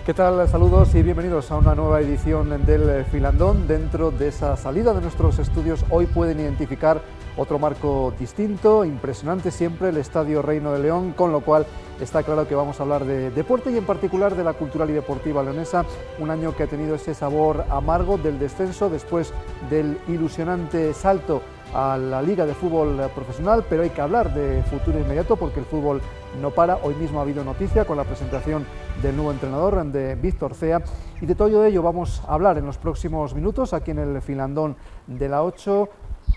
¿Qué tal? Saludos y bienvenidos a una nueva edición del Filandón. Dentro de esa salida de nuestros estudios hoy pueden identificar otro marco distinto, impresionante siempre, el Estadio Reino de León, con lo cual está claro que vamos a hablar de deporte y en particular de la cultural y deportiva leonesa, un año que ha tenido ese sabor amargo del descenso después del ilusionante salto a la Liga de Fútbol Profesional, pero hay que hablar de futuro inmediato porque el fútbol no para. Hoy mismo ha habido noticia con la presentación del nuevo entrenador, de Víctor Cea, y de todo ello vamos a hablar en los próximos minutos aquí en el Filandón de la 8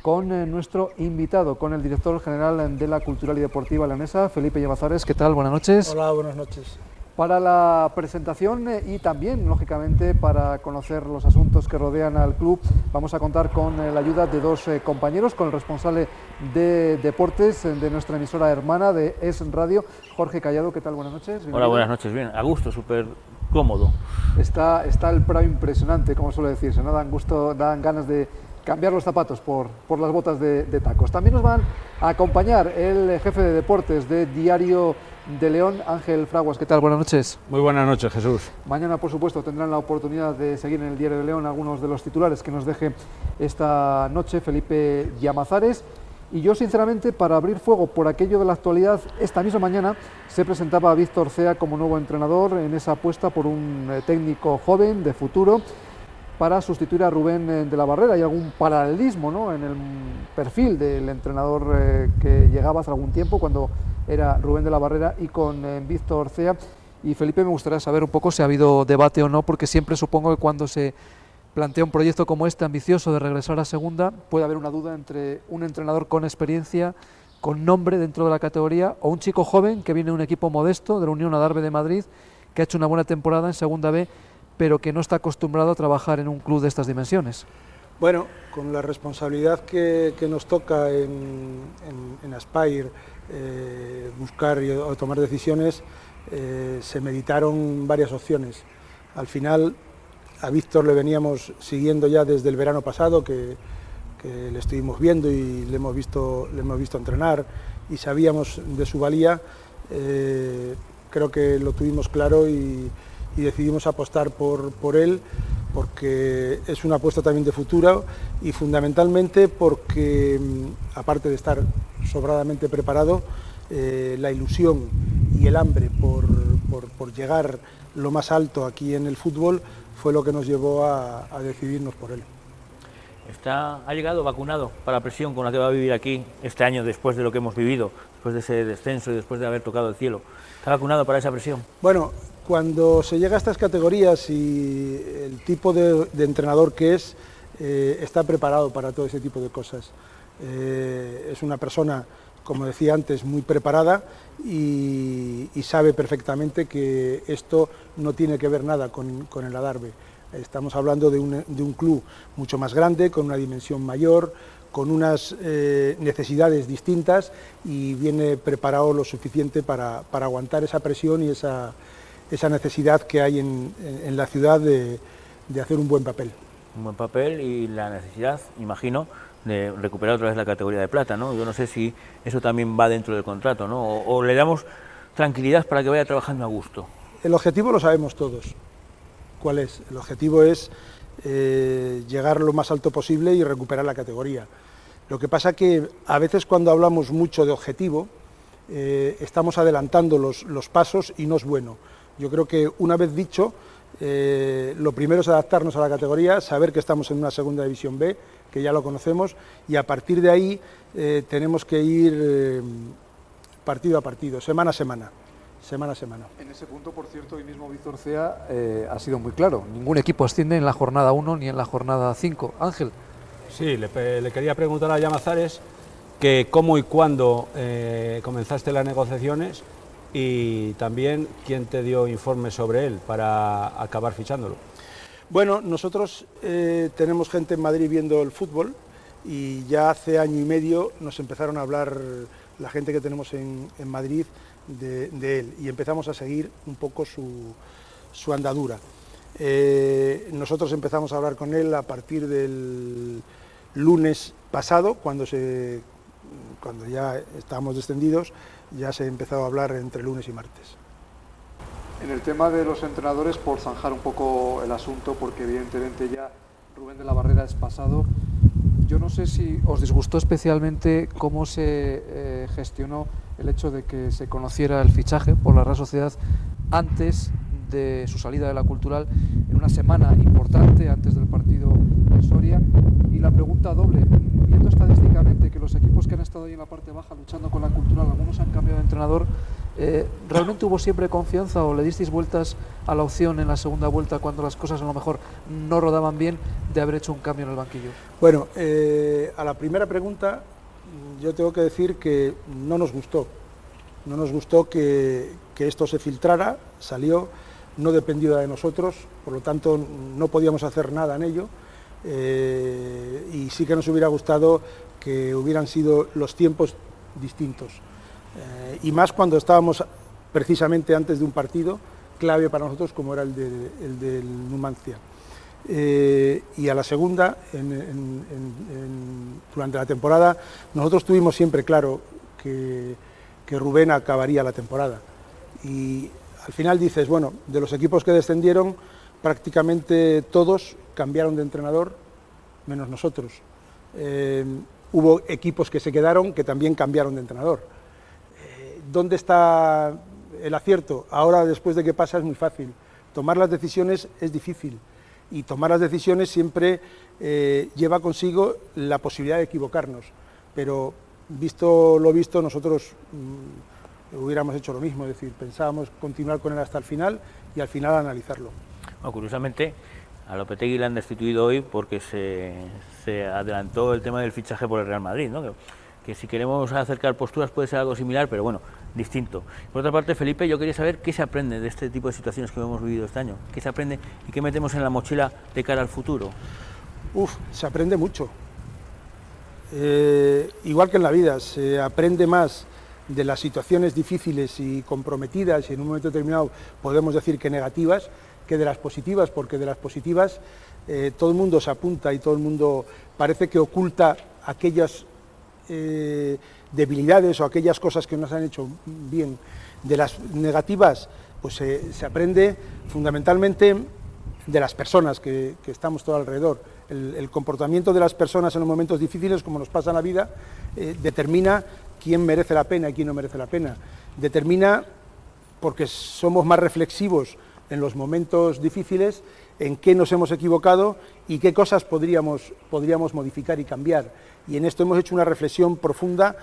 con nuestro invitado, con el director general de la Cultural y Deportiva leonesa, Felipe Llamazares. ¿Qué tal? Buenas noches. Hola, buenas noches. Para la presentación y también, lógicamente, para conocer los asuntos que rodean al club, vamos a contar con la ayuda de dos compañeros, con el responsable de deportes de nuestra emisora hermana de Es Radio, Jorge Callado. ¿Qué tal? Buenas noches. Bienvenido. Hola, buenas noches. Bien, a gusto, súper cómodo. Está el prado impresionante, como suele decirse, ¿no? Dan ganas de cambiar los zapatos por las botas de tacos. También nos van a acompañar el jefe de deportes de Diario de León, Ángel Fraguas. ¿Qué tal? Buenas noches. Muy buenas noches, Jesús. Mañana, por supuesto, tendrán la oportunidad de seguir en el Diario de León algunos de los titulares que nos deje esta noche Felipe Llamazares. Y yo, sinceramente, para abrir fuego por aquello de la actualidad, esta misma mañana se presentaba a Víctor Cea como nuevo entrenador en esa apuesta por un técnico joven, de futuro, para sustituir a Rubén de la Barrera. Hay algún paralelismo, ¿no?, en el perfil del entrenador que llegaba hace algún tiempo, cuando era Rubén de la Barrera, y con Víctor Cea. Y Felipe, me gustaría saber un poco si ha habido debate o no, porque siempre supongo que cuando se plantea un proyecto como este, ambicioso, de regresar a segunda, puede haber una duda entre un entrenador con experiencia, con nombre dentro de la categoría, o un chico joven que viene de un equipo modesto, de la Unión Adarve de Madrid, que ha hecho una buena temporada en segunda B, pero que no está acostumbrado a trabajar en un club de estas dimensiones. Bueno, con la responsabilidad que nos toca en Aspire, buscar o tomar decisiones, se meditaron varias opciones. Al final, a Víctor le veníamos siguiendo ya desde el verano pasado, que le estuvimos viendo y le hemos visto entrenar y sabíamos de su valía. Creo que lo tuvimos claro y decidimos apostar por él, porque es una apuesta también de futuro y fundamentalmente porque, aparte de estar sobradamente preparado, la ilusión y el hambre por llegar lo más alto aquí en el fútbol fue lo que nos llevó a decidirnos por él. Ha llegado vacunado para la presión con la que va a vivir aquí este año, después de lo que hemos vivido, después de ese descenso y después de haber tocado el cielo. ¿Está vacunado para esa presión? Bueno, cuando se llega a estas categorías y el tipo de entrenador que es, está preparado para todo ese tipo de cosas. Es una persona, como decía antes, muy preparada y sabe perfectamente que esto no tiene que ver nada con el Adarve. Estamos hablando de un club mucho más grande, con una dimensión mayor, con unas necesidades distintas, y viene preparado lo suficiente para aguantar esa presión y esa necesidad que hay en la ciudad de hacer un buen papel. Un buen papel y la necesidad, imagino, de recuperar otra vez la categoría de plata, ¿no? Yo no sé si eso también va dentro del contrato, ¿no? O le damos tranquilidad para que vaya trabajando a gusto. El objetivo lo sabemos todos. ¿Cuál es? El objetivo es llegar lo más alto posible y recuperar la categoría. Lo que pasa que a veces, cuando hablamos mucho de objetivo, estamos adelantando los pasos y no es bueno. Yo creo que, una vez dicho, lo primero es adaptarnos a la categoría, saber que estamos en una segunda división B, que ya lo conocemos, y a partir de ahí tenemos que ir partido a partido, semana a semana. En ese punto, por cierto, hoy mismo Víctor Cea ha sido muy claro. Ningún equipo asciende en la jornada 1 ni en la jornada 5. Ángel. Sí, le quería preguntar a Llamazares que cómo y cuándo comenzaste las negociaciones, y también quién te dio informes sobre él para acabar fichándolo. Bueno, nosotros tenemos gente en Madrid viendo el fútbol, y ya hace año y medio nos empezaron a hablar la gente que tenemos en Madrid de él, y empezamos a seguir un poco su andadura. Nosotros empezamos a hablar con él a partir del lunes pasado, cuando ya estábamos descendidos. Ya se empezó a hablar entre lunes y martes. En el tema de los entrenadores, por zanjar un poco el asunto, porque evidentemente ya Rubén de la Barrera es pasado, yo no sé si os disgustó especialmente cómo se gestionó el hecho de que se conociera el fichaje por la Real Sociedad antes de su salida de la Cultural, en una semana importante antes del partido de Soria. Y la pregunta doble, viendo estadísticamente que los equipos que han estado ahí en la parte baja luchando con la Cultural, algunos han cambiado de entrenador, ¿realmente hubo siempre confianza o le disteis vueltas a la opción en la segunda vuelta cuando las cosas a lo mejor no rodaban bien de haber hecho un cambio en el banquillo? Bueno, a la primera pregunta yo tengo que decir que no nos gustó. No nos gustó que esto se filtrara, salió, no dependía de nosotros, por lo tanto no podíamos hacer nada en ello, y sí que nos hubiera gustado que hubieran sido los tiempos distintos, y más cuando estábamos precisamente antes de un partido clave para nosotros como era el del Numancia. Y a la segunda, durante la temporada, nosotros tuvimos siempre claro que Rubén acabaría la temporada, y al final dices, bueno, de los equipos que descendieron, prácticamente todos cambiaron de entrenador, menos nosotros. Hubo equipos que se quedaron que también cambiaron de entrenador. ¿Dónde está el acierto? Ahora, después de que pasa, es muy fácil. Tomar las decisiones es difícil, y tomar las decisiones siempre lleva consigo la posibilidad de equivocarnos, pero visto lo visto, nosotros hubiéramos hecho lo mismo, es decir, pensábamos continuar con él hasta el final y al final analizarlo. Bueno, curiosamente, a Lopetegui le han destituido hoy porque se adelantó el tema del fichaje por el Real Madrid, ¿no? Que si queremos acercar posturas puede ser algo similar, pero bueno, distinto. Por otra parte, Felipe, yo quería saber qué se aprende de este tipo de situaciones que hemos vivido este año, qué se aprende y qué metemos en la mochila de cara al futuro. Se aprende mucho. Igual que en la vida, se aprende más de las situaciones difíciles y comprometidas, y en un momento determinado podemos decir que negativas, que de las positivas, porque de las positivas todo el mundo se apunta y todo el mundo parece que oculta aquellas debilidades o aquellas cosas que nos han hecho bien. De las negativas, pues se aprende fundamentalmente de las personas que estamos todo alrededor. El comportamiento de las personas en los momentos difíciles, como nos pasa en la vida, determina quién merece la pena y quién no merece la pena. Determina, porque somos más reflexivos en los momentos difíciles, en qué nos hemos equivocado y qué cosas podríamos modificar y cambiar. Y en esto hemos hecho una reflexión profunda,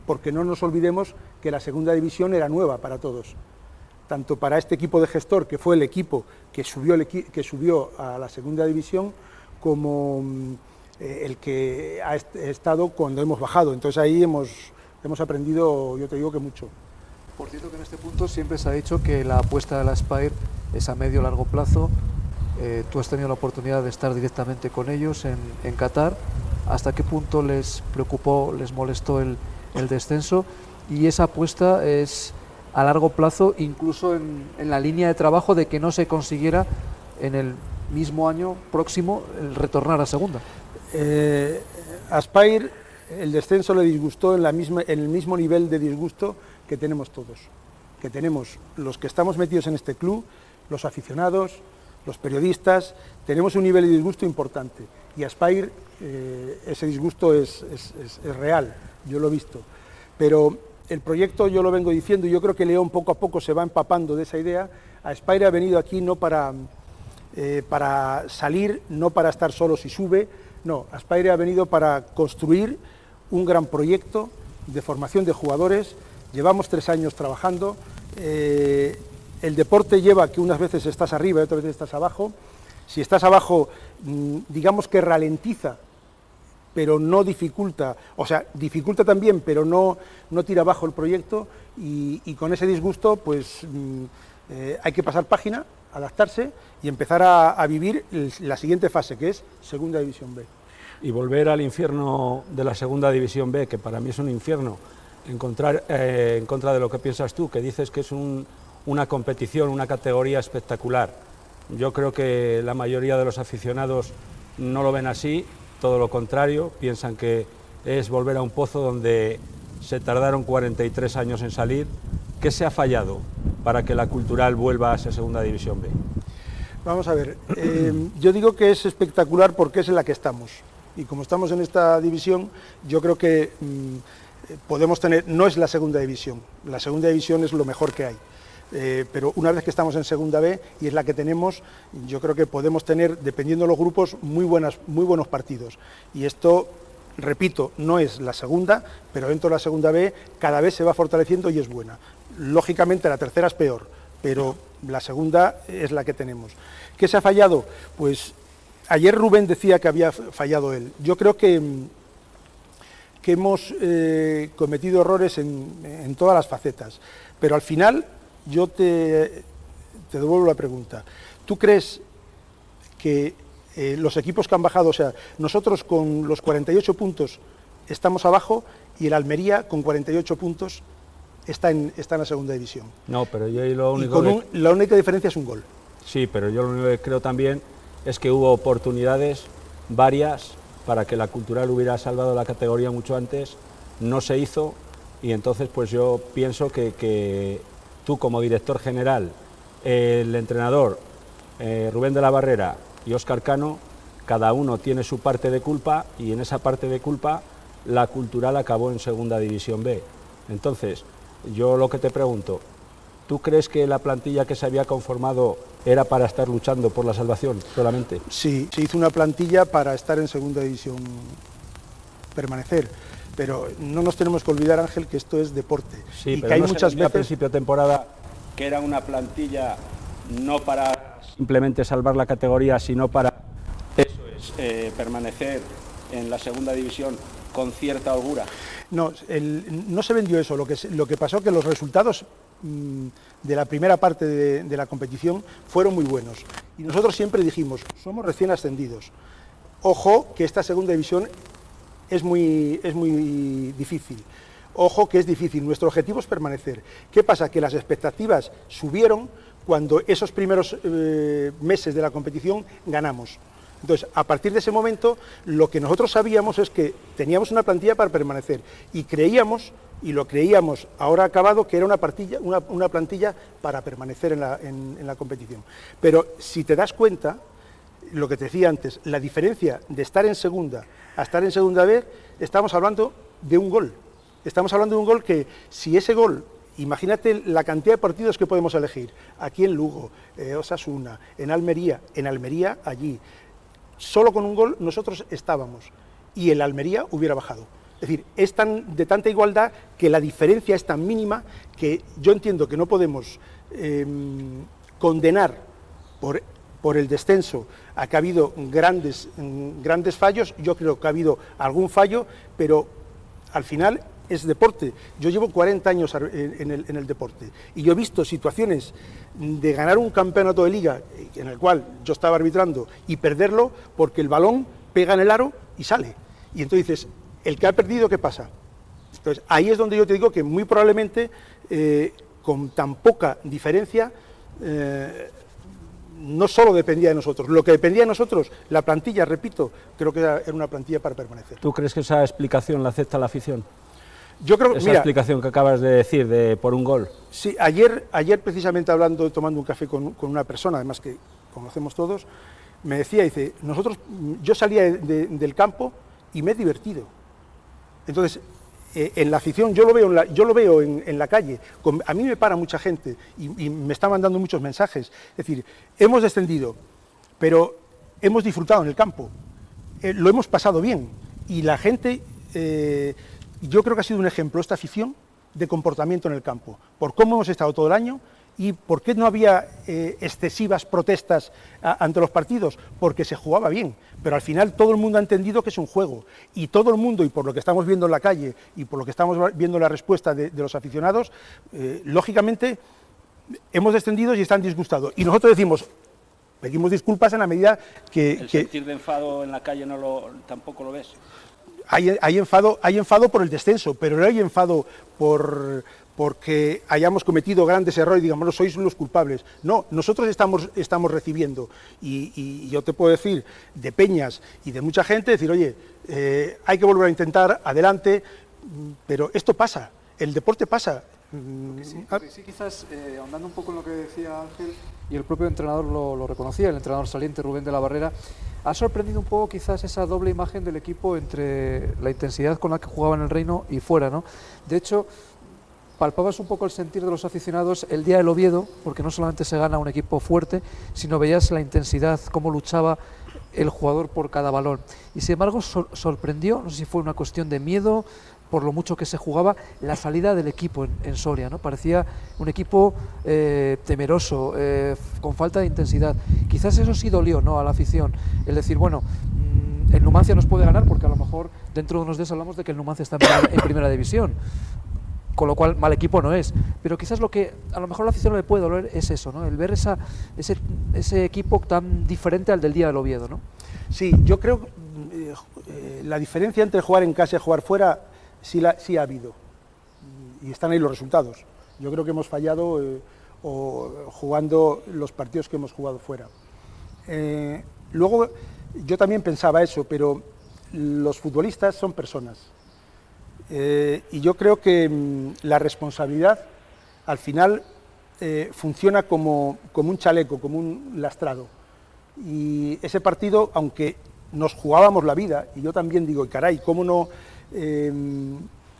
porque no nos olvidemos que la segunda división era nueva para todos, tanto para este equipo de gestor, que fue el equipo que subió a la segunda división, como el que ha estado cuando hemos bajado. Entonces ahí hemos aprendido, yo te digo que mucho. Por cierto, que en este punto siempre se ha dicho que la apuesta de la Spire es a medio o largo plazo. Tú has tenido la oportunidad de estar directamente con ellos en Qatar. ¿Hasta qué punto les preocupó, les molestó el descenso? Y esa apuesta es a largo plazo, incluso en la línea de trabajo de que no se consiguiera en el mismo año próximo el retornar a segunda. A Spire el descenso le disgustó en el mismo nivel de disgusto que tenemos todos, que tenemos los que estamos metidos en este club, los aficionados, los periodistas. Tenemos un nivel de disgusto importante, y a Spire ese disgusto es real, yo lo he visto, pero el proyecto, yo lo vengo diciendo, y yo creo que León poco a poco se va empapando de esa idea. A Spire ha venido aquí no para salir, no para estar solo si sube, no, Spire ha venido para construir un gran proyecto de formación de jugadores. Llevamos 3 años trabajando, el deporte lleva que unas veces estás arriba y otras veces estás abajo. Si estás abajo, digamos que ralentiza, pero no dificulta, o sea, dificulta también, pero no tira abajo el proyecto, y con ese disgusto, pues hay que pasar página, adaptarse y empezar a vivir la siguiente fase, que es Segunda División B. Y volver al infierno de la Segunda División B, que para mí es un infierno, en contra de lo que piensas tú, que dices que es una competición, una categoría espectacular. Yo creo que la mayoría de los aficionados no lo ven así, todo lo contrario, piensan que es volver a un pozo donde se tardaron 43 años en salir. ¿Qué se ha fallado para que la Cultural vuelva a ser Segunda División B? Vamos a ver, yo digo que es espectacular porque es en la que estamos. Y como estamos en esta división, yo creo que podemos tener, no es la Segunda División, la Segunda División es lo mejor que hay. Pero una vez que estamos en Segunda B y es la que tenemos, yo creo que podemos tener, dependiendo de los grupos, muy buenos partidos. Y esto, repito, no es la segunda, pero dentro de la Segunda B cada vez se va fortaleciendo y es buena. Lógicamente la tercera es peor, pero la segunda es la que tenemos. ¿Qué se ha fallado? Pues ayer Rubén decía que había fallado él. Yo creo que hemos cometido errores en todas las facetas, pero al final yo te devuelvo la pregunta. ¿Tú crees que los equipos que han bajado, o sea, nosotros con los 48 puntos estamos abajo y el Almería con 48 puntos está en la Segunda División? No, pero yo lo único la única diferencia es un gol. Sí, pero yo lo único que creo también es que hubo oportunidades varias para que la Cultural hubiera salvado la categoría mucho antes, no se hizo, y entonces pues yo pienso que tú como director general, el entrenador Rubén de la Barrera y Óscar Cano, cada uno tiene su parte de culpa, y en esa parte de culpa la Cultural acabó en Segunda División B. Entonces, yo lo que te pregunto, ¿tú crees que la plantilla que se había conformado era para estar luchando por la salvación solamente? Sí, se hizo una plantilla para estar en Segunda División, permanecer. Pero no nos tenemos que olvidar, Ángel, que esto es deporte. Sí, y pero que hay no muchas a veces principio de temporada que era una plantilla no para simplemente salvar la categoría, sino para permanecer en la Segunda División con cierta holgura. No, no se vendió eso. Lo que pasó que los resultados de la primera parte de la competición fueron muy buenos. Y nosotros siempre dijimos, somos recién ascendidos. Ojo que esta Segunda División es muy difícil. Ojo que es difícil. Nuestro objetivo es permanecer. ¿Qué pasa? Que las expectativas subieron cuando esos primeros meses de la competición ganamos. Entonces, a partir de ese momento, lo que nosotros sabíamos es que teníamos una plantilla para permanecer y creíamos, y lo creíamos ahora acabado, que era una plantilla para permanecer en la competición. Pero si te das cuenta, lo que te decía antes, la diferencia de estar en segunda a estar en Segunda B, estamos hablando de un gol. Estamos hablando de un gol que, si ese gol, imagínate la cantidad de partidos que podemos elegir, aquí en Lugo, Osasuna, en Almería allí, solo con un gol nosotros estábamos y el Almería hubiera bajado. Es decir, es de tanta igualdad que la diferencia es tan mínima que yo entiendo que no podemos condenar por el descenso a que ha habido grandes fallos. Yo creo que ha habido algún fallo, pero al final es deporte. Yo llevo 40 años en el deporte y yo he visto situaciones de ganar un campeonato de liga en el cual yo estaba arbitrando y perderlo porque el balón pega en el aro y sale. Y entonces dices, el que ha perdido, ¿qué pasa? Entonces ahí es donde yo te digo que muy probablemente con tan poca diferencia no solo dependía de nosotros, lo que dependía de nosotros, la plantilla, repito, creo que era una plantilla para permanecer. ¿Tú crees que esa explicación la acepta la afición? Yo creo que, esa explicación que acabas de decir, por un gol. Sí, ayer precisamente tomando un café con una persona, además que conocemos todos, me decía, dice, yo salía del campo y me he divertido. Entonces, en la afición, yo lo veo en la calle, a mí me para mucha gente y me está mandando muchos mensajes. Es decir, hemos descendido, pero hemos disfrutado en el campo, lo hemos pasado bien y la gente... yo creo que ha sido un ejemplo esta afición de comportamiento en el campo, por cómo hemos estado todo el año y por qué no había excesivas protestas ante los partidos, porque se jugaba bien, pero al final todo el mundo ha entendido que es un juego y todo el mundo, y por lo que estamos viendo en la calle y por lo que estamos viendo la respuesta de los aficionados, lógicamente hemos descendido y están disgustados. Y nosotros pedimos disculpas en la medida que... ¿El sentir de enfado en la calle tampoco lo ves? Hay enfado por el descenso, pero no hay enfado porque hayamos cometido grandes errores, digamos, no sois los culpables. No, nosotros estamos recibiendo, y yo te puedo decir, de peñas y de mucha gente, decir, oye, hay que volver a intentar, adelante, pero esto pasa, el deporte pasa. Sí, quizás ahondando un poco en lo que decía Ángel, y el propio entrenador lo reconocía, el entrenador saliente Rubén de la Barrera, ha sorprendido un poco quizás esa doble imagen del equipo entre la intensidad con la que jugaba en el Reino y fuera, ¿no? De hecho, palpabas un poco el sentir de los aficionados el día del Oviedo, porque no solamente se gana un equipo fuerte, sino veías la intensidad, cómo luchaba el jugador por cada balón. Y sin embargo sorprendió, no sé si fue una cuestión de miedo, por lo mucho que se jugaba, la salida del equipo en Soria, ¿no? Parecía un equipo temeroso, con falta de intensidad. Quizás eso sí dolió, ¿no?, a la afición, el decir, bueno, el Numancia nos puede ganar, porque a lo mejor dentro de unos días hablamos de que el Numancia está en primera división, con lo cual mal equipo no es, pero quizás lo que a lo mejor a la afición le puede doler es eso, ¿no?, el ver ese equipo tan diferente al del día del Oviedo, ¿no? Sí, yo creo que la diferencia entre jugar en casa y jugar fuera sí ha habido, y están ahí los resultados. Yo creo que hemos fallado jugando los partidos que hemos jugado fuera. Luego, yo también pensaba eso, pero los futbolistas son personas. Y yo creo que la responsabilidad al final funciona como un chaleco, como un lastrado. Y ese partido, aunque nos jugábamos la vida, y yo también digo, caray, ¿cómo no?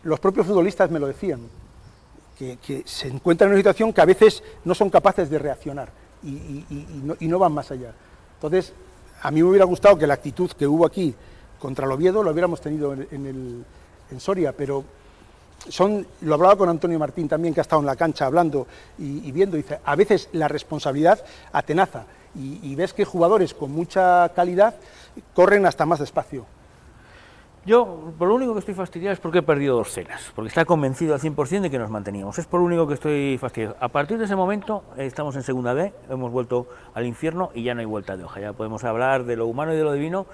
Los propios futbolistas me lo decían, que se encuentran en una situación que a veces no son capaces de reaccionar y no van más allá. Entonces, a mí me hubiera gustado que la actitud que hubo aquí contra el Oviedo lo hubiéramos tenido en Soria, pero lo hablaba con Antonio Martín también, que ha estado en la cancha hablando y viendo, dice, a veces la responsabilidad atenaza y ves que jugadores con mucha calidad corren hasta más despacio. Yo, por lo único que estoy fastidiado es porque he perdido 2 cenas, porque está convencido al 100% de que nos manteníamos. Es por lo único que estoy fastidiado. A partir de ese momento estamos en segunda B, hemos vuelto al infierno y ya no hay vuelta de hoja. Ya podemos hablar de lo humano y de lo divino,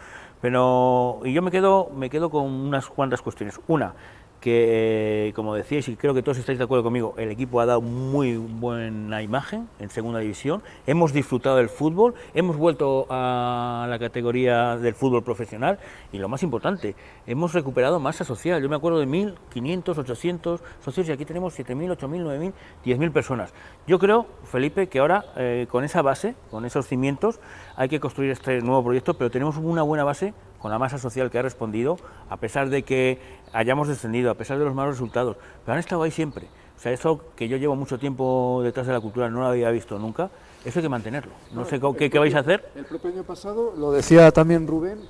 pero y yo me quedo con unas cuantas cuestiones. Una, que como decíais, y creo que todos estáis de acuerdo conmigo, el equipo ha dado muy buena imagen en segunda división, hemos disfrutado del fútbol, hemos vuelto a la categoría del fútbol profesional y lo más importante, hemos recuperado masa social. Yo me acuerdo de 1.500, 800 socios y aquí tenemos 7.000, 8.000, 9.000, 10.000 personas. Yo creo, Felipe, que ahora con esa base, con esos cimientos, hay que construir este nuevo proyecto, pero tenemos una buena base con la masa social que ha respondido, a pesar de que hayamos descendido, a pesar de los malos resultados, pero han estado ahí siempre. O sea, eso que yo llevo mucho tiempo detrás de la cultura, no lo había visto nunca, eso hay que mantenerlo. No sé qué vais a hacer. El propio año pasado, lo decía también Rubén,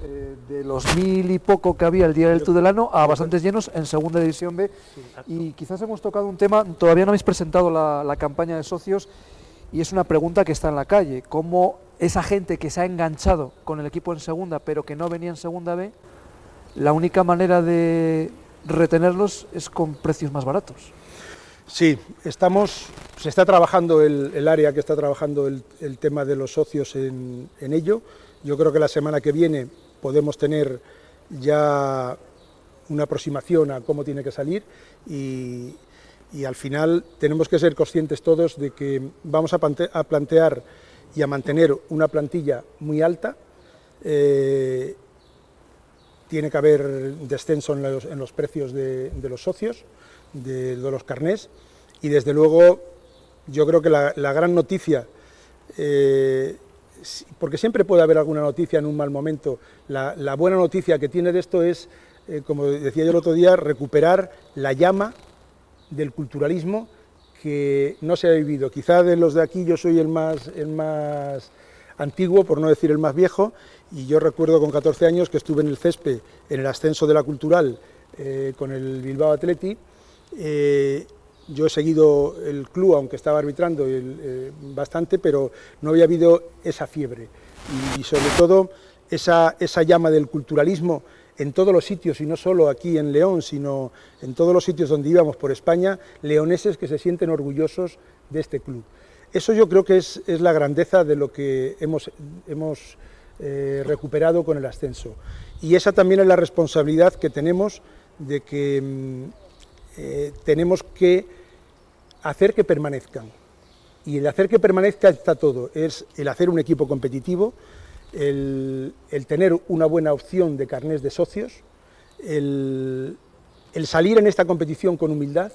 de los 1.000 y poco que había el día del Tudelano, a bastantes llenos en segunda división B, y quizás hemos tocado un tema, todavía no habéis presentado la campaña de socios, y es una pregunta que está en la calle, ¿cómo esa gente que se ha enganchado con el equipo en segunda, pero que no venía en segunda B, la única manera de retenerlos es con precios más baratos? Sí, se está trabajando el área que está trabajando el tema de los socios en ello. Yo creo que la semana que viene podemos tener ya una aproximación a cómo tiene que salir y al final tenemos que ser conscientes todos de que vamos a plantear y a mantener una plantilla muy alta. Tiene que haber descenso en los precios de los socios, de los carnés, y desde luego yo creo que la gran noticia, porque siempre puede haber alguna noticia en un mal momento, la buena noticia que tiene de esto es, como decía yo el otro día, recuperar la llama del culturalismo que no se ha vivido. Quizá de los de aquí yo soy el más antiguo, por no decir el más viejo, y yo recuerdo con 14 años que estuve en el césped, en el ascenso de la Cultural, con el Bilbao Athletic. Yo he seguido el club, aunque estaba arbitrando bastante, pero no había habido esa fiebre. Y sobre todo esa llama del culturalismo en todos los sitios, y no solo aquí en León, sino en todos los sitios donde íbamos por España, leoneses que se sienten orgullosos de este club. Eso yo creo que es la grandeza de lo que hemos recuperado con el ascenso. Y esa también es la responsabilidad que tenemos de que tenemos que hacer que permanezcan. Y el hacer que permanezca está todo, es el hacer un equipo competitivo, el tener una buena opción de carnés de socios, el salir en esta competición con humildad,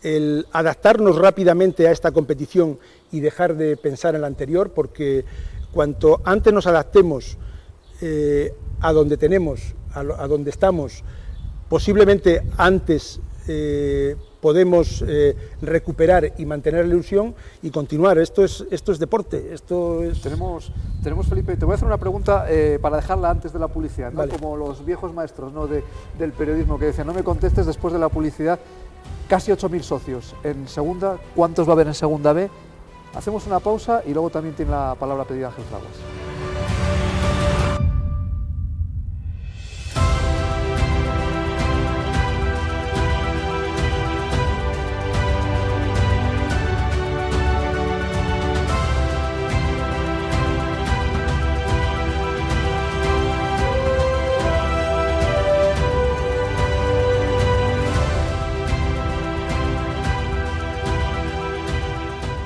el adaptarnos rápidamente a esta competición y dejar de pensar en la anterior, porque cuanto antes nos adaptemos a donde tenemos, a donde estamos, posiblemente antes podemos recuperar y mantener la ilusión y continuar. Esto es deporte, esto es... Tenemos, Felipe, te voy a hacer una pregunta para dejarla antes de la publicidad, ¿no? Vale. Como los viejos maestros, ¿no? del periodismo que decían, no me contestes después de la publicidad. Casi 8.000 socios en segunda, ¿cuántos va a haber en segunda B? Hacemos una pausa y luego también tiene la palabra pedida Ángel Fraguas.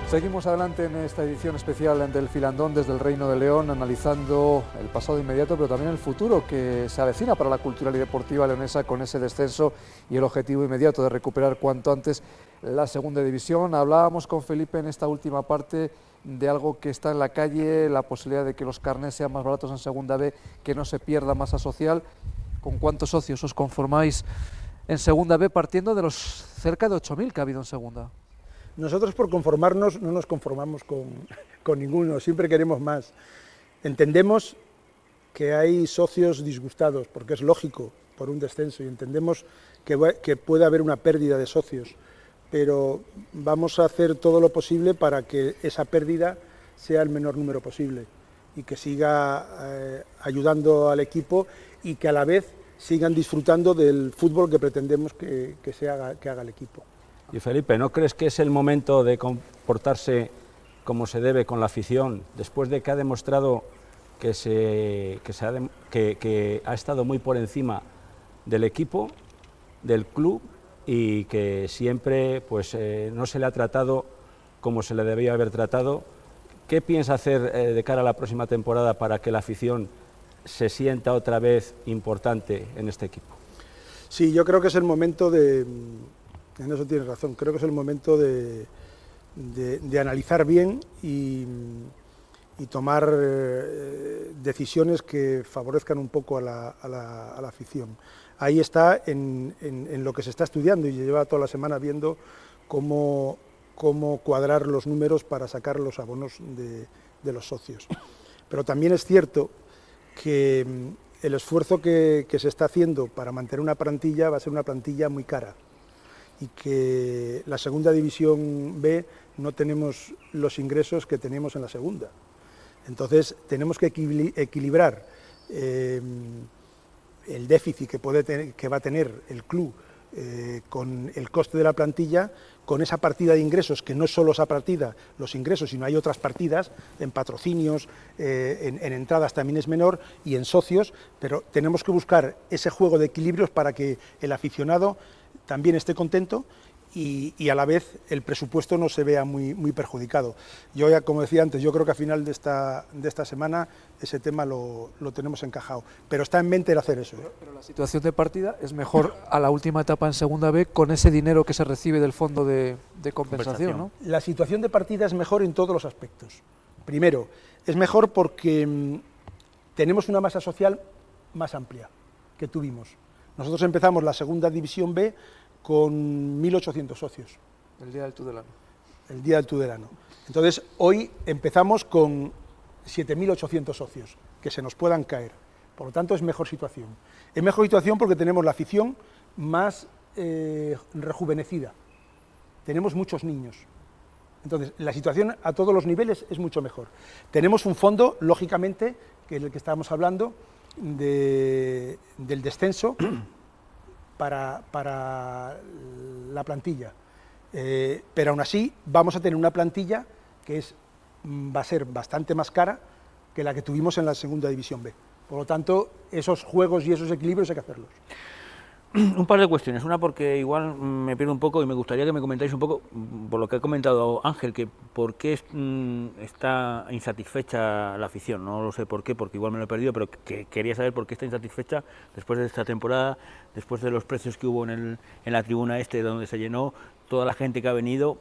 Seguimos adelante en esta edición especial del Filandón desde el Reino de León, analizando el pasado inmediato, pero también el futuro que se avecina para la cultural y deportiva leonesa con ese descenso y el objetivo inmediato de recuperar cuanto antes la segunda división. Hablábamos con Felipe en esta última parte de algo que está en la calle, la posibilidad de que los carnés sean más baratos en segunda B, que no se pierda masa social. ¿Con cuántos socios os conformáis en segunda B partiendo de los cerca de 8.000 que ha habido en segunda? Nosotros por conformarnos no nos conformamos con ninguno, siempre queremos más. Entendemos que hay socios disgustados, porque es lógico por un descenso, y entendemos que puede haber una pérdida de socios, pero vamos a hacer todo lo posible para que esa pérdida sea el menor número posible y que siga ayudando al equipo y que a la vez sigan disfrutando del fútbol que pretendemos que haga el equipo. Y Felipe, ¿no crees que es el momento de comportarse como se debe con la afición, después de que ha demostrado que ha estado muy por encima del equipo, del club, y que siempre pues, no se le ha tratado como se le debía haber tratado? ¿Qué piensa hacer de cara a la próxima temporada para que la afición se sienta otra vez importante en este equipo? Sí, yo creo que es el momento de... En eso tienes razón, creo que es el momento de analizar bien y tomar decisiones que favorezcan un poco a la afición. Ahí está en lo que se está estudiando y lleva toda la semana viendo cómo cuadrar los números para sacar los abonos de los socios. Pero también es cierto que el esfuerzo que se está haciendo para mantener una plantilla va a ser una plantilla muy cara, y que la segunda división B no tenemos los ingresos que teníamos en la segunda. Entonces tenemos que equilibrar el déficit que va a tener el club con el coste de la plantilla, con esa partida de ingresos, que no es solo esa partida, los ingresos, sino hay otras partidas, en patrocinios, en entradas también es menor, y en socios, pero tenemos que buscar ese juego de equilibrios para que el aficionado también esté contento y a la vez el presupuesto no se vea muy perjudicado. Yo ya, como decía antes, yo creo que a final de esta semana ese tema lo tenemos encajado, pero está en mente el hacer eso. Pero la situación de partida es mejor a la última etapa en segunda B con ese dinero que se recibe del fondo de compensación, ¿no? La situación de partida es mejor en todos los aspectos. Primero, es mejor porque tenemos una masa social más amplia que tuvimos. Nosotros empezamos la segunda división B con 1.800 socios. El día del Tudelano. El día del Tudelano. Entonces, hoy empezamos con 7.800 socios, que se nos puedan caer. Por lo tanto, es mejor situación. Es mejor situación porque tenemos la afición más rejuvenecida. Tenemos muchos niños. Entonces, la situación a todos los niveles es mucho mejor. Tenemos un fondo, lógicamente, que es el que estábamos hablando, del descenso para la plantilla, pero aún así vamos a tener una plantilla que va a ser bastante más cara que la que tuvimos en la segunda división B. Por lo tanto, esos juegos y esos equilibrios hay que hacerlos. Un par de cuestiones. Una, porque igual me pierdo un poco y me gustaría que me comentáis un poco, por lo que ha comentado Ángel, que por qué está insatisfecha la afición. No lo sé por qué, porque igual me lo he perdido, pero que quería saber por qué está insatisfecha después de esta temporada, después de los precios que hubo en la tribuna donde se llenó, toda la gente que ha venido,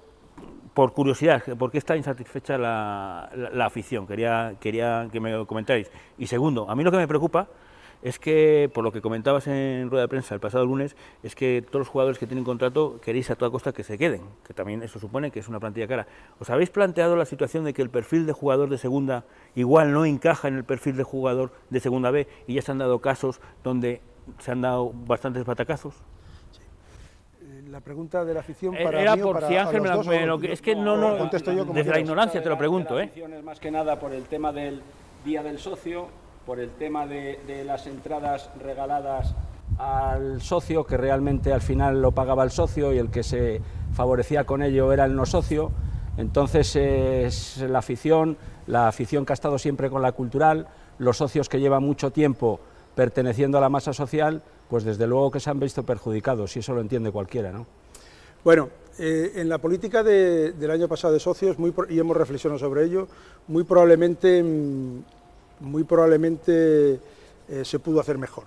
por curiosidad, ¿por qué está insatisfecha la afición? Quería que me lo comentáis. Y segundo, a mí lo que me preocupa es que, por lo que comentabas en rueda de prensa el pasado lunes, es que todos los jugadores que tienen contrato queréis a toda costa que se queden, que también eso supone que es una plantilla cara. ¿Os habéis planteado la situación de que el perfil de jugador de segunda igual no encaja en el perfil de jugador de segunda B y ya se han dado casos donde se han dado bastantes batacazos? La pregunta de la afición para era mí por para si Ángel es que no contesto yo como desde la ignorancia te lo pregunto, La afición es más que nada por el tema del día del socio, por el tema de las entradas regaladas al socio, que realmente al final lo pagaba el socio y el que se favorecía con ello era el no socio. Entonces es la afición que ha estado siempre con la cultural, los socios que llevan mucho tiempo perteneciendo a la masa social, pues desde luego que se han visto perjudicados, y eso lo entiende cualquiera, ¿no? Bueno, en la política del año pasado de socios, y hemos reflexionado sobre ello, muy probablemente se pudo hacer mejor.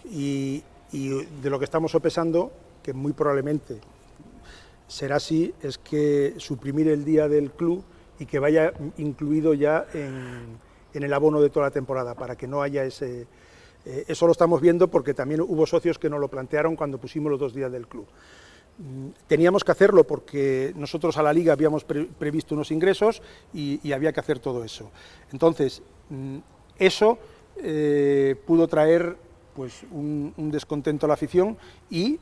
Y de lo que estamos sopesando, que muy probablemente será así, es que suprimir el día del club y que vaya incluido ya en el abono de toda la temporada, para que no haya ese... eso lo estamos viendo porque también hubo socios que nos lo plantearon cuando pusimos los 2 días del club. Teníamos que hacerlo porque nosotros a la Liga habíamos previsto unos ingresos y había que hacer todo eso. Entonces, eso pudo traer pues, un descontento a la afición, y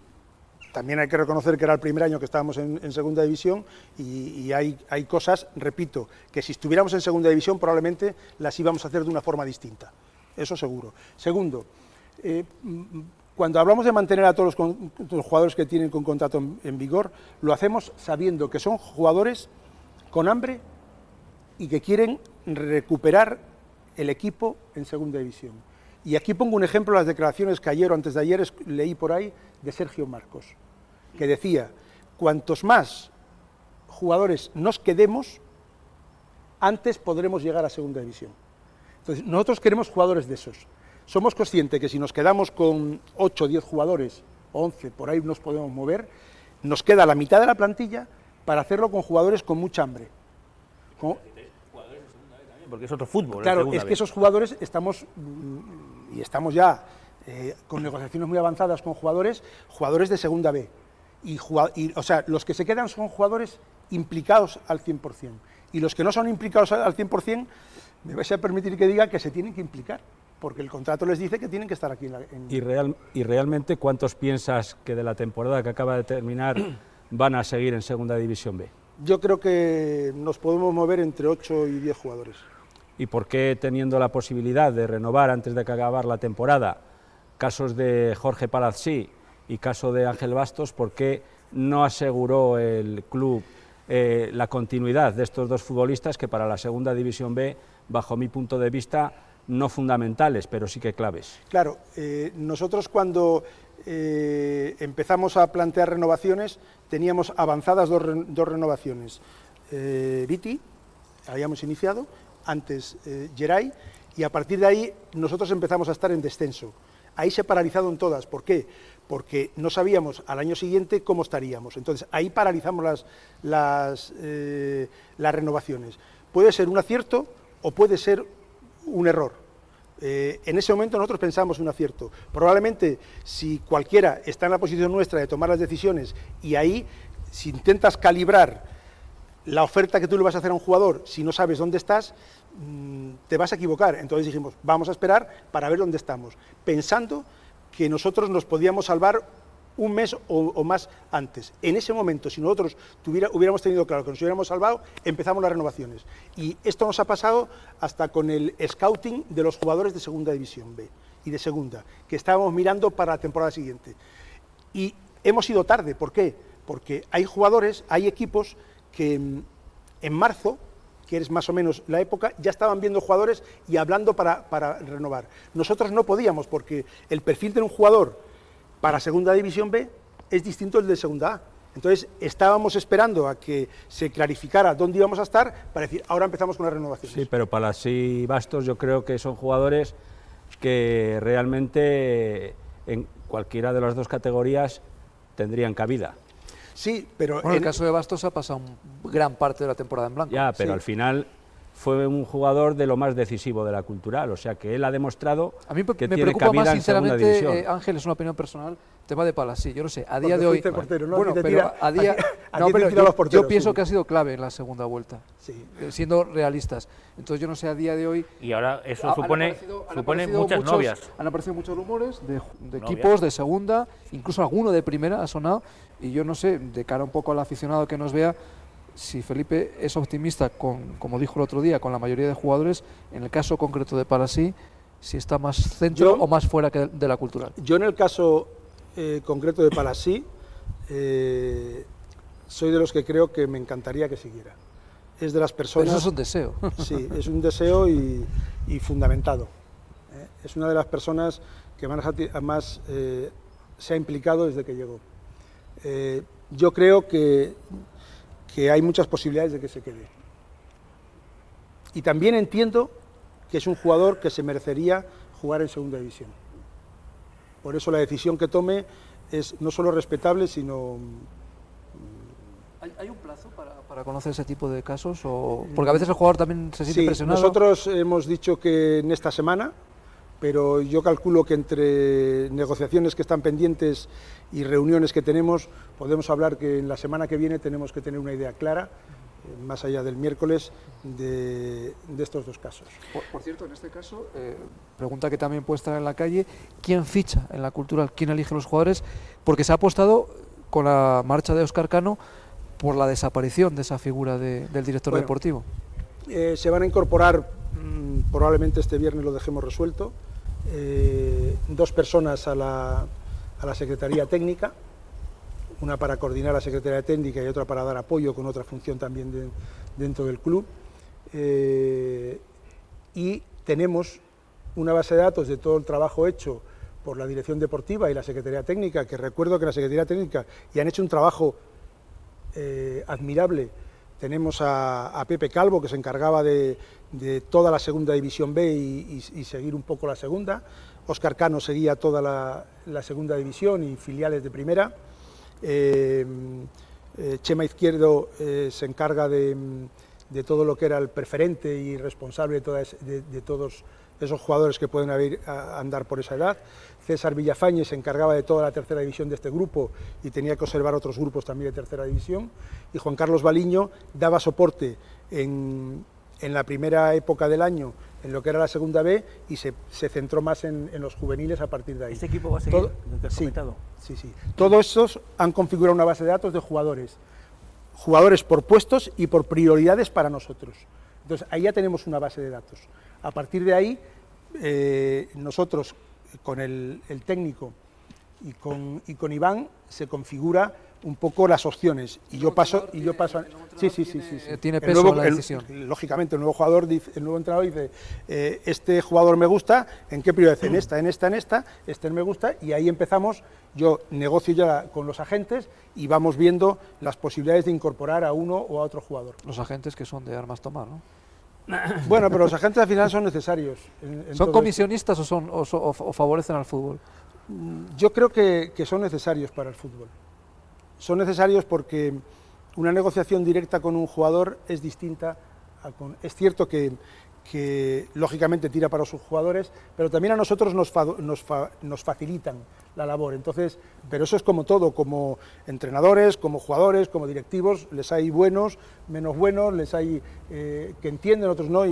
también hay que reconocer que era el primer año que estábamos en segunda división y hay cosas, repito, que si estuviéramos en segunda división probablemente las íbamos a hacer de una forma distinta, eso seguro. Segundo, cuando hablamos de mantener a todos los jugadores que tienen con contrato en vigor, lo hacemos sabiendo que son jugadores con hambre y que quieren recuperar el equipo en segunda división. Y aquí pongo un ejemplo, las declaraciones que ayer o antes de ayer leí por ahí de Sergio Marcos, que decía: cuantos más jugadores nos quedemos, antes podremos llegar a segunda división. Entonces, nosotros queremos jugadores de esos. Somos conscientes que si nos quedamos con 8 o 10 jugadores, 11, por ahí nos podemos mover, nos queda la mitad de la plantilla para hacerlo con jugadores con mucha hambre. Porque es otro fútbol. Claro, es que esos jugadores estamos ya con negociaciones muy avanzadas con jugadores de segunda B. O sea, los que se quedan son jugadores implicados al 100%. Y los que no son implicados al 100%, me vais a permitir que diga que se tienen que implicar, porque el contrato les dice que tienen que estar aquí. ¿Y realmente cuántos piensas que de la temporada que acaba de terminar van a seguir en segunda división B? Yo creo que nos podemos mover entre 8 y 10 jugadores. ¿Y por qué, teniendo la posibilidad de renovar antes de que acabar la temporada, casos de Jorge Palazzi y caso de Ángel Bastos, por qué no aseguró el club la continuidad de estos dos futbolistas que para la segunda división B, bajo mi punto de vista, no fundamentales, pero sí que claves? Claro, nosotros cuando empezamos a plantear renovaciones, teníamos avanzadas dos renovaciones. Viti, habíamos iniciado, antes Geray, y a partir de ahí nosotros empezamos a estar en descenso. Ahí se paralizaron todas. ¿Por qué? Porque no sabíamos al año siguiente cómo estaríamos. Entonces ahí paralizamos las renovaciones. Puede ser un acierto o puede ser un error. En ese momento nosotros pensamos un acierto. Probablemente si cualquiera está en la posición nuestra de tomar las decisiones, y ahí si intentas calibrar la oferta que tú le vas a hacer a un jugador, si no sabes dónde estás, te vas a equivocar. Entonces dijimos, vamos a esperar para ver dónde estamos, pensando que nosotros nos podíamos salvar un mes o más antes. En ese momento, si nosotros hubiéramos tenido claro que nos hubiéramos salvado, empezamos las renovaciones. Y esto nos ha pasado hasta con el scouting de los jugadores de segunda división B y de segunda, que estábamos mirando para la temporada siguiente. Y hemos ido tarde. ¿Por qué? Porque hay jugadores, hay equipos que en marzo, que es más o menos la época, ya estaban viendo jugadores y hablando para renovar. Nosotros no podíamos, porque el perfil de un jugador para segunda división B es distinto al de segunda A. Entonces estábamos esperando a que se clarificara dónde íbamos a estar para decir, ahora empezamos con las renovaciones. Sí, pero Palazzi y Bastos yo creo que son jugadores que realmente en cualquiera de las dos categorías tendrían cabida. Sí, pero... Bueno, el caso de Bastos ha pasado gran parte de la temporada en blanco. Ya, pero Sí. al final fue un jugador de lo más decisivo de la Cultural, o sea que él ha demostrado A mí que me tiene preocupa cabida más, en segunda sinceramente, división. Ángel, es una opinión personal, tema de Palasí. Yo no sé, a día Porque de hoy... fuiste portero, ¿no? Bueno, Aquí te pero tira- a día... aquí- no, aquí te pero tiran los porteros, yo pienso sí. que ha sido clave en la segunda vuelta, Sí. siendo realistas. Entonces yo no sé a día de hoy... Y ahora eso Han supone aparecido muchas novias. Han aparecido muchos rumores de Novias. equipos de segunda, incluso alguno de primera ha sonado, y yo no sé, de cara un poco al aficionado que nos vea, si Felipe es optimista, como dijo el otro día, con la mayoría de jugadores, en el caso concreto de Palasí, si está más centro Yo- o más fuera que de la Cultural. Yo en el caso concreto de Palasí, soy de los que creo que me encantaría que siguiera. Es de las Pero personas... eso es un deseo. Sí, es un deseo y fundamentado. Es una de las personas que más se ha implicado desde que llegó. Yo creo que hay muchas posibilidades de que se quede. Y también entiendo que es un jugador que se merecería jugar en segunda división. Por eso la decisión que tome es no solo respetable, sino... ¿Hay un plazo para conocer ese tipo de casos? Porque a veces el jugador también se siente Sí, presionado. nosotros hemos dicho que en esta semana, pero yo calculo que entre negociaciones que están pendientes y reuniones que tenemos, podemos hablar que en la semana que viene tenemos que tener una idea clara, más allá del miércoles, de estos dos casos. Por cierto, en este caso, pregunta que también puede estar en la calle, ¿quién ficha en la Cultural? ¿Quién elige los jugadores? Porque se ha apostado con la marcha de Óscar Cano por la desaparición de esa figura del director Bueno, deportivo. Se van a incorporar, probablemente este viernes lo dejemos resuelto, dos personas a la Secretaría Técnica, una para coordinar la Secretaría Técnica y otra para dar apoyo con otra función también dentro del club. Y tenemos una base de datos de todo el trabajo hecho por la Dirección Deportiva y la Secretaría Técnica, que recuerdo que la Secretaría Técnica y han hecho un trabajo admirable. Tenemos a Pepe Calvo, que se encargaba de toda la segunda división B y seguir un poco la segunda. Óscar Cano seguía toda la segunda división y filiales de primera. Chema Izquierdo se encarga de todo lo que era el preferente y responsable de todos esos jugadores que pueden andar por esa edad. César Villafañe se encargaba de toda la tercera división de este grupo y tenía que observar otros grupos también de tercera división. Y Juan Carlos Baliño daba soporte en la primera época del año en lo que era la segunda B y se centró más en los juveniles a partir de ahí. ¿Este equipo va a seguir? Sí. Todos estos han configurado una base de datos de jugadores por puestos y por prioridades para nosotros. Entonces ahí ya tenemos una base de datos. A partir de ahí, nosotros con el técnico y con Iván se configura un poco las opciones y yo paso a... Sí. Tiene peso la decisión. Lógicamente el nuevo entrenador dice este jugador me gusta, ¿en qué prioridad? En esta, este me gusta, y ahí empezamos. Yo negocio ya con los agentes y vamos viendo las posibilidades de incorporar a uno o a otro jugador. Los agentes que son de armas tomar, ¿no? Bueno, pero los agentes al final son necesarios. ¿Son comisionistas o favorecen al fútbol? Yo creo que son necesarios para el fútbol. Son necesarios porque una negociación directa con un jugador es distinta. Es cierto que lógicamente tira para sus jugadores, pero también a nosotros nos facilitan la labor. Entonces, pero eso es como todo, como entrenadores, como jugadores, como directivos, les hay buenos, menos buenos, les hay que entienden, otros no,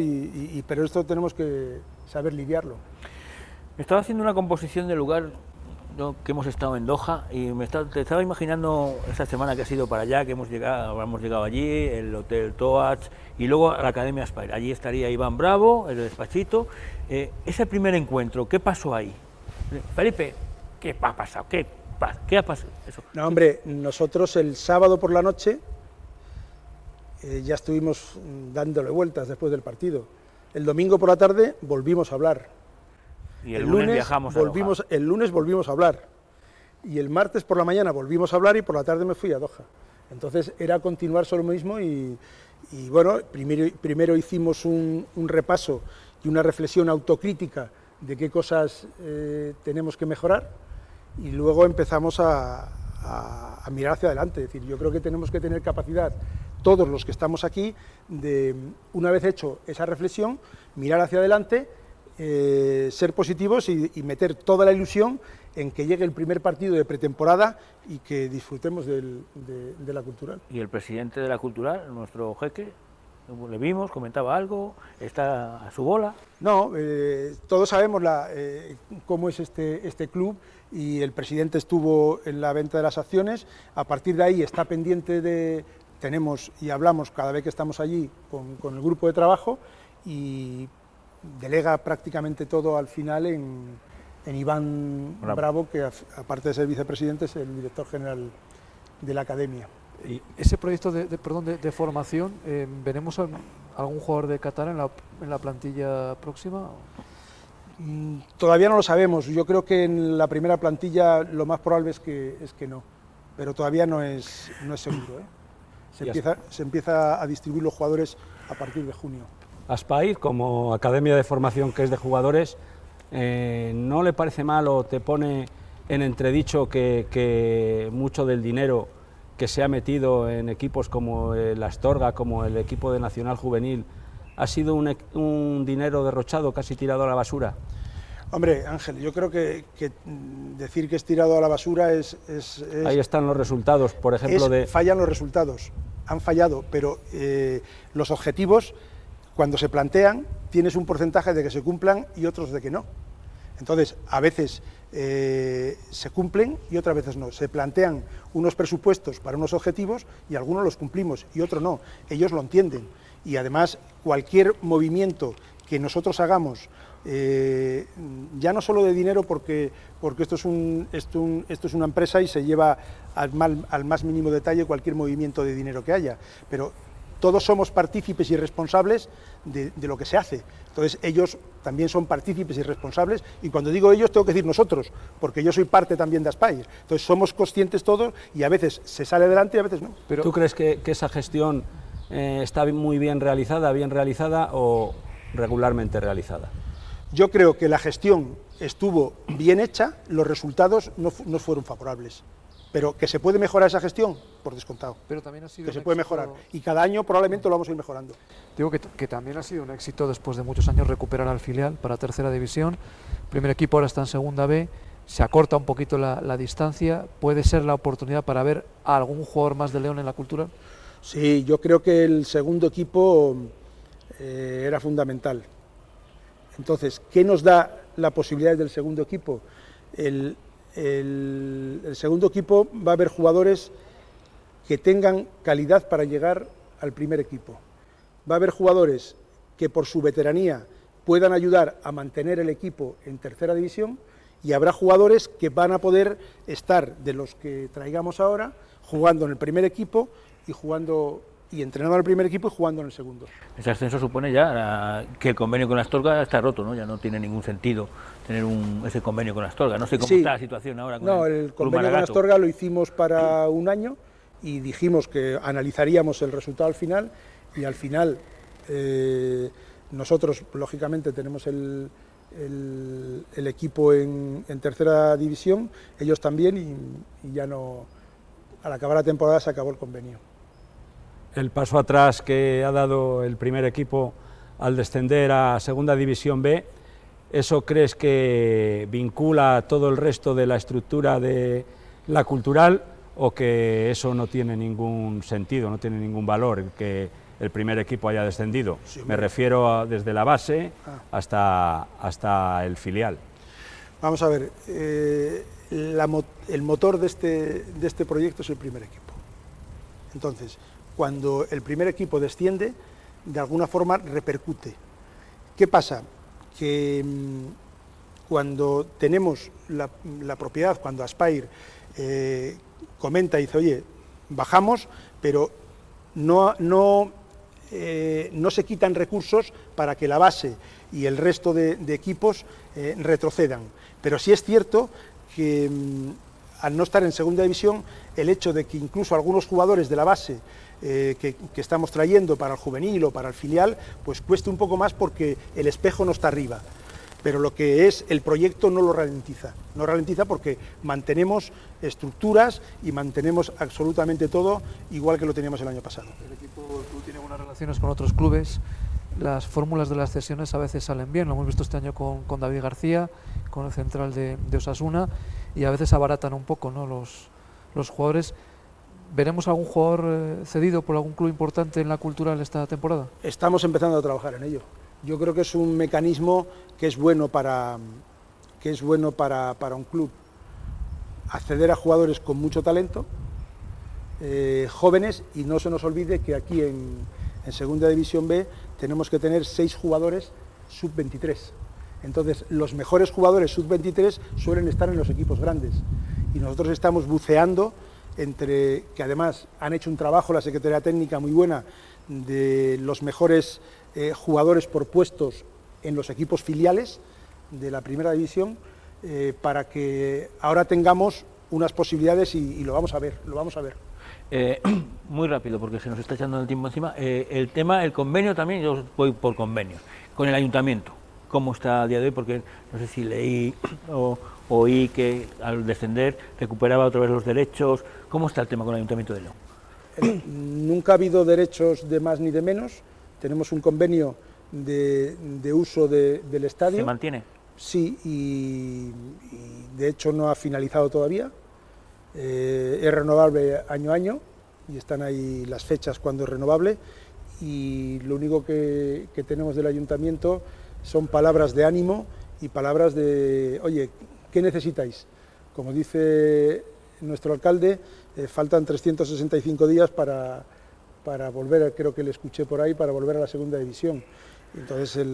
pero esto tenemos que saber lidiarlo. Estaba haciendo una composición del lugar que hemos estado en Doha y te estaba imaginando esta semana que ha sido para allá, que hemos llegado allí, el Hotel Toach y luego a la Academia Aspire. Allí estaría Iván Bravo, el despachito. Ese primer encuentro, ¿qué pasó ahí? Felipe, ¿qué ha pasado? ¿Qué ha pasado? Eso. No, hombre, nosotros el sábado por la noche ya estuvimos dándole vueltas después del partido. El domingo por la tarde volvimos a hablar. Y el lunes viajamos a Doha. El lunes volvimos a hablar. Y el martes por la mañana volvimos a hablar y por la tarde me fui a Doha. Entonces era continuar sobre lo mismo y bueno, primero hicimos un repaso y una reflexión autocrítica de qué cosas tenemos que mejorar y luego empezamos a a mirar hacia adelante. Es decir, yo creo que tenemos que tener capacidad, todos los que estamos aquí, de, una vez hecho esa reflexión, mirar hacia adelante, ser positivos y meter toda la ilusión en que llegue el primer partido de pretemporada y que disfrutemos de la Cultural. ¿Y el presidente de la Cultural, nuestro jeque, le vimos, comentaba algo, está a su bola? No, todos sabemos cómo es este club, y el presidente estuvo en la venta de las acciones. A partir de ahí está pendiente tenemos y hablamos cada vez que estamos allí con el grupo de trabajo, y delega prácticamente todo al final en Iván Bravo, que aparte de ser vicepresidente es el director general de la academia. Y ese proyecto de formación, ¿veremos algún jugador de Qatar en la plantilla próxima? Todavía no lo sabemos. Yo creo que en la primera plantilla lo más probable es que no, pero todavía no es seguro, ¿eh? Se empieza a distribuir los jugadores a partir de junio. Aspair, como academia de formación que es de jugadores, ¿no le parece mal o te pone en entredicho que mucho del dinero que se ha metido en equipos como el Astorga, como el equipo de Nacional Juvenil, ha sido un dinero derrochado, casi tirado a la basura? Hombre, Ángel, yo creo que decir que es tirado a la basura es ahí están los resultados, por ejemplo, fallan los resultados, han fallado, pero los objetivos, cuando se plantean, tienes un porcentaje de que se cumplan y otros de que no. Entonces, a veces se cumplen y otras veces no. Se plantean unos presupuestos para unos objetivos y algunos los cumplimos y otros no. Ellos lo entienden, y además cualquier movimiento que nosotros hagamos, ya no solo de dinero, porque esto es una empresa y se lleva al más mínimo detalle cualquier movimiento de dinero que haya, pero todos somos partícipes y responsables de lo que se hace. Entonces ellos también son partícipes y responsables, y cuando digo ellos tengo que decir nosotros, porque yo soy parte también de Aspair. Entonces somos conscientes todos, y a veces se sale adelante y a veces no. Pero ¿tú crees que esa gestión está muy bien realizada o regularmente realizada? Yo creo que la gestión estuvo bien hecha, los resultados no fueron favorables. Pero que se puede mejorar esa gestión, por descontado. Pero también ha sido que se puede mejorar, y cada año probablemente lo vamos a ir mejorando. Digo que también ha sido un éxito después de muchos años recuperar al filial para tercera división. El primer equipo ahora está en segunda B, se acorta un poquito la distancia. ¿Puede ser la oportunidad para ver a algún jugador más de León en la Cultural? Sí, yo creo que el segundo equipo era fundamental. Entonces, ¿qué nos da la posibilidad del segundo equipo? El segundo equipo va a haber jugadores que tengan calidad para llegar al primer equipo. Va a haber jugadores que por su veteranía puedan ayudar a mantener el equipo en tercera división, y habrá jugadores que van a poder estar, de los que traigamos ahora, jugando en el primer equipo y entrenando en el primer equipo y jugando en el segundo. Ese ascenso supone ya que el convenio con Astorga está roto, ¿no? Ya no tiene ningún sentido tener ese convenio con Astorga. No sé cómo está la situación ahora con el convenio con Astorga lo hicimos para un año, y dijimos que analizaríamos el resultado al final, y al final nosotros lógicamente tenemos el equipo en tercera división, ellos también, y ya no, al acabar la temporada se acabó el convenio. El paso atrás que ha dado el primer equipo al descender a Segunda División B, ¿eso crees que vincula todo el resto de la estructura de la Cultural, o que eso no tiene ningún sentido, no tiene ningún valor, que el primer equipo haya descendido? Sí, me refiero desde la base hasta el filial. Vamos a ver, el motor de este proyecto es el primer equipo. Entonces, cuando el primer equipo desciende, de alguna forma repercute. ¿Qué pasa? Que cuando tenemos la propiedad, cuando Aspair comenta y dice, oye, bajamos, pero no se quitan recursos para que la base y el resto de equipos retrocedan. Pero sí es cierto que al no estar en segunda división, el hecho de que incluso algunos jugadores de la base que estamos trayendo para el juvenil o para el filial, pues cueste un poco más, porque el espejo no está arriba. pero lo que es el proyecto no lo ralentiza. No ralentiza porque mantenemos estructuras y mantenemos absolutamente todo igual que lo teníamos el año pasado. El equipo del club tiene buenas relaciones con otros clubes. Las fórmulas de las cesiones a veces salen bien, lo hemos visto este año con David García, con el central de Osasuna, y a veces abaratan un poco, ¿no?, los jugadores. ¿Veremos algún jugador cedido por algún club importante en la Cultural esta temporada? Estamos empezando a trabajar en ello. Yo creo que es un mecanismo que es bueno para un club, acceder a jugadores con mucho talento, jóvenes, y no se nos olvide que aquí en Segunda División B tenemos que tener 6 jugadores sub-23. Entonces, los mejores jugadores sub-23 suelen estar en los equipos grandes, y nosotros estamos buceando entre, que además han hecho un trabajo la Secretaría Técnica muy buena, de los mejores jugadores por puestos en los equipos filiales de la Primera División, para que ahora tengamos unas posibilidades y lo vamos a ver, Muy rápido, porque se nos está echando el tiempo encima. El convenio también, yo voy por convenios, con el ayuntamiento. ¿Cómo está a día de hoy? Porque no sé si leí o oí que al descender recuperaba otra vez los derechos. ¿Cómo está el tema con el Ayuntamiento de León? Nunca ha habido derechos de más ni de menos. Tenemos un convenio de uso del estadio. ¿Se mantiene? Sí, y de hecho no ha finalizado todavía. Es renovable año a año y están ahí las fechas cuando es renovable, y lo único que tenemos del ayuntamiento son palabras de ánimo y palabras de, oye, ¿qué necesitáis? Como dice nuestro alcalde, faltan 365 días para volver, creo que le escuché por ahí, para volver a la Segunda División. Entonces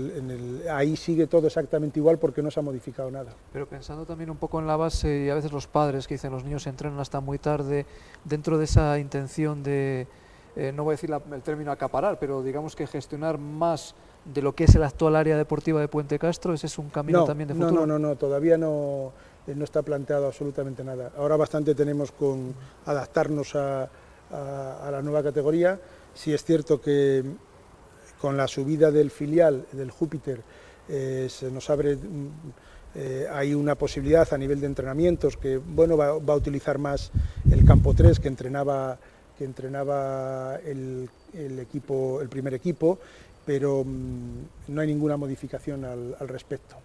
ahí sigue todo exactamente igual porque no se ha modificado nada. Pero pensando también un poco en la base, y a veces los padres que dicen los niños entrenan hasta muy tarde, dentro de esa intención de, no voy a decir el término acaparar, pero digamos que gestionar más de lo que es el actual área deportiva de Puente Castro, ¿ese es un camino también de futuro? No, todavía no está planteado absolutamente nada. Ahora bastante tenemos con adaptarnos a la nueva categoría. Sí es cierto que con la subida del filial, del Júpiter, se nos abre, hay una posibilidad a nivel de entrenamientos que, bueno, va a utilizar más el campo 3 que entrenaba el primer equipo, pero no hay ninguna modificación al respecto.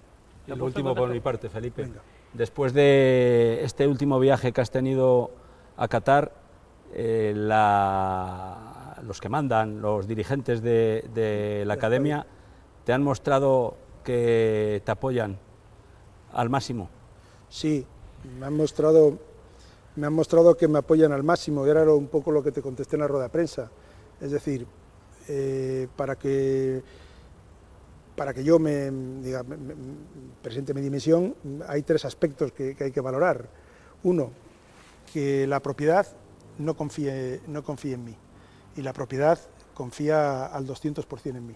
Y lo último por mi parte, Felipe. Venga. Después de este último viaje que has tenido a Qatar, los que mandan, los dirigentes de la academia, ¿te han mostrado que te apoyan al máximo? Sí, me han mostrado que me apoyan al máximo, y era un poco lo que te contesté en la rueda de prensa. Es decir, para que yo me presente mi dimisión, hay 3 aspectos que hay que valorar. Uno, que la propiedad no confíe en mí, y la propiedad confía al 200% en mí.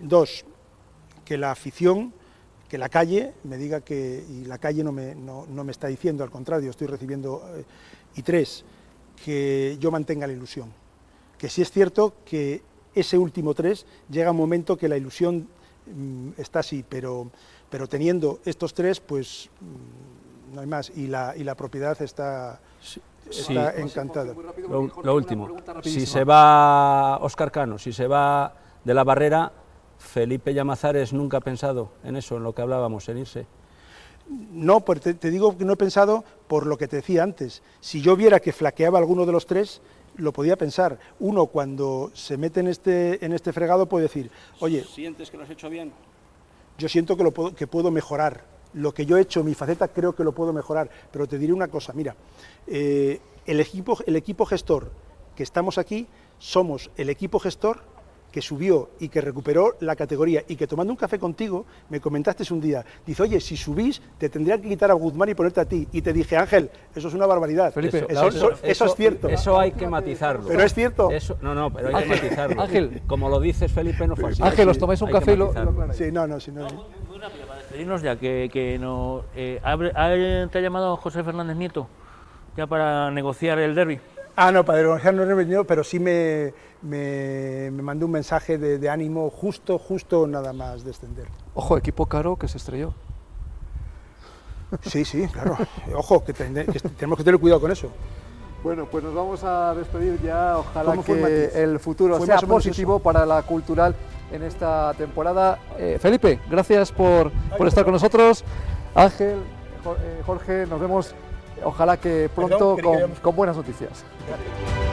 2, que la afición, que la calle me diga que, y la calle no me está diciendo, al contrario, estoy recibiendo. Y 3, que yo mantenga la ilusión, que sí es cierto que ese último 3 llega un momento que la ilusión está así, pero teniendo estos 3, pues no hay más, y la propiedad está encantada. Lo último, si se va Óscar Cano, si se va de la Barrera, ¿Felipe Llamazares nunca ha pensado en eso, en lo que hablábamos, en irse? No, pues te digo que no he pensado por lo que te decía antes. Si yo viera que flaqueaba alguno de los 3, lo podía pensar. Uno, cuando se mete en este fregado, puede decir, oye, ¿sientes que lo has hecho bien? Yo siento que puedo mejorar. Lo que yo he hecho, mi faceta, creo que lo puedo mejorar. Pero te diré una cosa, mira, el equipo gestor que estamos aquí, somos el equipo gestor que subió y que recuperó la categoría, y que tomando un café contigo me comentaste un día, dice, oye, si subís te tendrían que quitar a Guzmán y ponerte a ti, y te dije, Ángel, eso es una barbaridad. Felipe, eso es cierto. Eso hay que matizarlo. Pero es cierto. No, pero hay que matizarlo. Ángel, como lo dices, Felipe, no fue así. Ángel, os tomáis un café y lo aclaráis. Sí, no. Muy rápido, para despedirnos ya, que no, ¿te ha llamado José Fernández Nieto ya para negociar el derbi? Ah, no, Padre Gonzalo no venido, pero sí me mandó un mensaje de ánimo justo nada más descender. Ojo, equipo caro que se estrelló. Sí, claro. Ojo, que tenemos que tener cuidado con eso. Bueno, pues nos vamos a despedir ya. Ojalá ¿Cómo fue el que matiz? el futuro Fue sea más o menos positivo eso. para la cultural en esta temporada. Felipe, gracias por estar con nosotros. Ángel, Jorge, nos vemos. Ojalá que pronto Perdón, creí que con buenas noticias. Gracias.